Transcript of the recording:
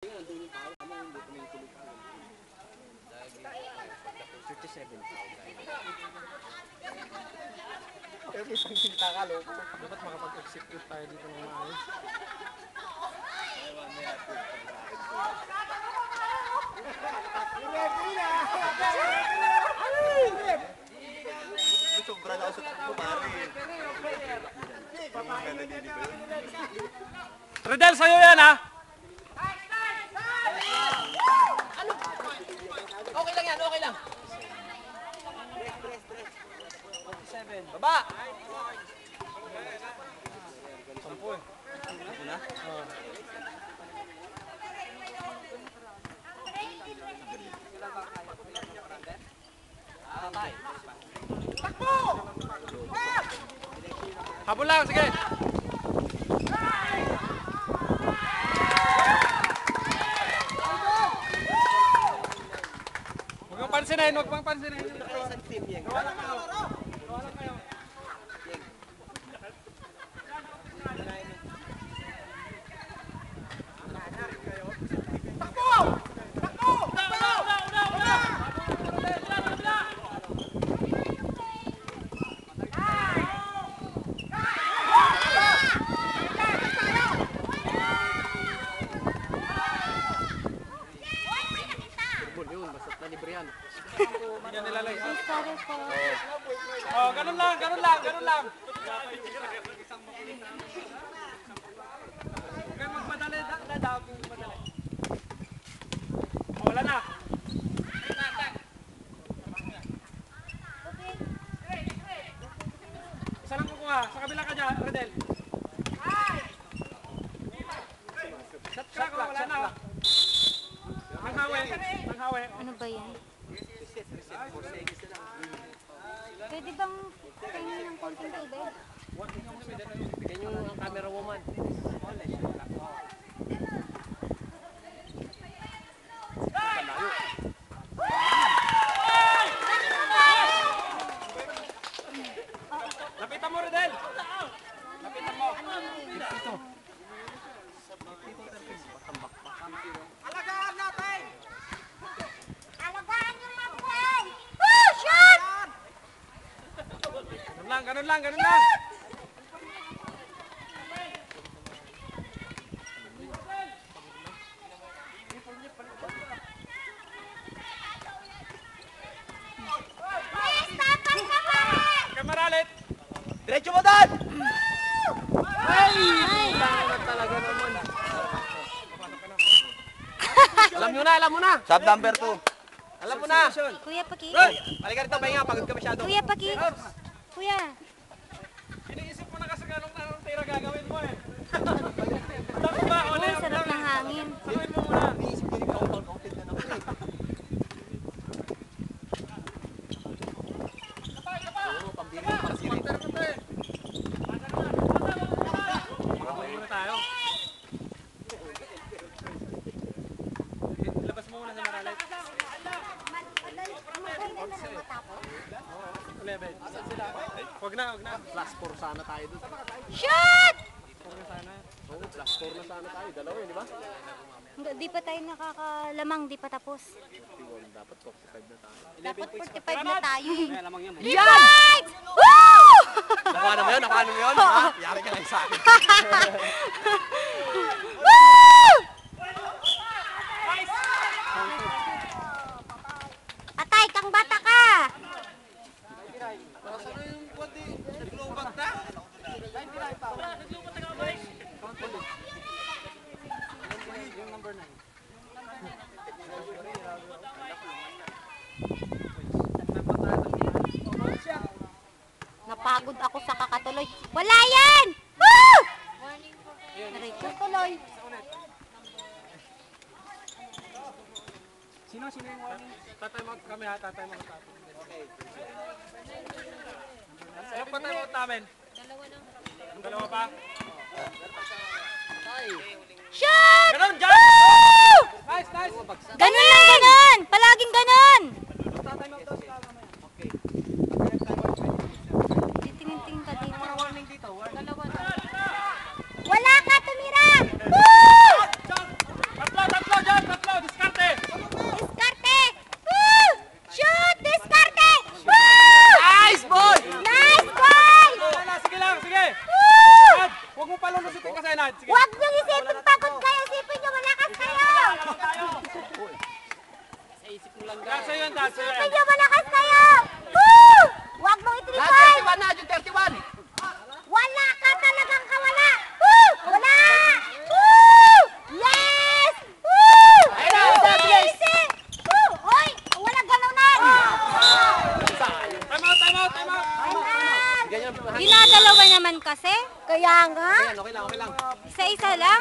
Pero isang sinta ka, loko. Dapat makapag-execute tayo dito ng maayos. Sobra na ako sa takbo, pare. Redel, sa'yo yan, ha? Okay lang yan, okay lang. Baba! 10 eh. Na? Oo. Habol lang, sige! Huwag mong pansinin, huwag mong pansinin. Isang team yan. Gawa lang kayo. Hindi nilalay. Oh, ganun lang, ganun lang, ganun lang. Huwag kayong magpadali, dadami magpadali. Oh, wala na. Isa lang kukuha, sa kabila ka dyan, Redel. Shot clock, wala na. Nanghawi, nanghawi. Ano ba yan? Pwede bang tingin ng konting tubig? Yan yung camera woman. Lapitan mo, Redel. Lapitan mo. Ito. Alagaan natin! Alagaan yung mabuhay! Woo! Shot! Ganun lang, ganun lang, ganun lang. Tapang ka pa! Kamaralit. Diretso mo, Dan! Ay! Talaga naman. Alam nyo na, alam mo na. Sub number 2. Alam mo na. Kuya, paki. Halika rito, pahinga. Pagod ka masyado. Kuya, paki. Kuya. Iniisip mo na kasi anong tira gagawin mo eh. Tapos ba? Oh, sarap ng hangin. Sakuin mo muna. Iniisip ko yung counted na naman eh. Oo, pambira yung para siri. Makakuha muna tayo. Ilabas mo muna sa Maralit. Maganda na matapos. 11. Huwag na, huwag na. Plus 4 sana tayo dun. Shot! Huwag na sana. Oo, plus 4 na sana tayo. Dalawa yun, di ba? Di pa tayo nakakalamang, di pa tapos. 51. Dapat 45 na tayo. Dapat 45 na tayo. Yan! Right! Woo! Nakuha na mo yun? Nakuha na mo yun? Ha? Yari ka lang sa akin. Woo! Patay kang bata ka! Napagod ako sa kakatuloy. Wala yan! Woo! Aray ko tuloy. Sino yung warning? Tatay mo kami ha, tatay mo tatay. Okay. Ano pa tayo namin? Dalawa pa? Shot! Ganon, dyan! Woo! Nice, nice! Ganun lang, ganun! Palaging ganun! Titingin-tingin ka dito. Warning dito, warning. Wala ka, tumira! Woo! Tatlo, tatlo! tayo, Nad. Sige. Huwag niyong isipin pagod kayo. Isipin niyo malakas kayo. Dad, sa'yo yan, Dad. Sa'yo yan. Isipin niyo malakas kayo. Woo! Huwag mong itripay. 31 na, yung 31. Wala ka talagang kawala. Woo! Wala! Woo! Yes! Woo! Ayun na, Woo! Dad, yes. Easy! Woo! Hoy! Wala ganunan! Time out, time out, time out. Ayan! Ganyan. Dinadalawa naman kasi. Kaya nga. Okay lang, okay lang. Isa-isa lang.